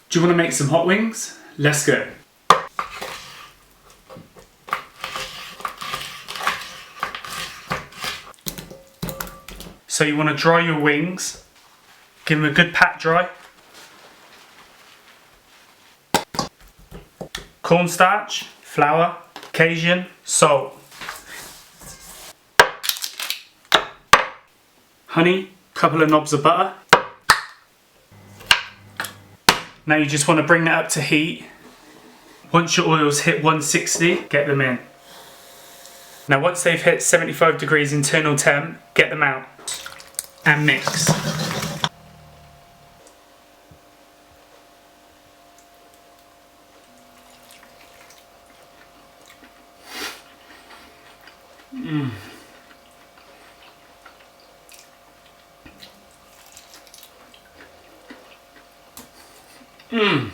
Do you want to make some hot wings? Let's go. So you want to dry your wings, give them a good pat dry. Cornstarch, flour, agin, salt. Honey, couple of knobs of butter. Now you just want to bring that up to heat. Once your oils hit 160, get them in. Now once they've hit 75 degrees internal temp, get them out and mix. Mmm.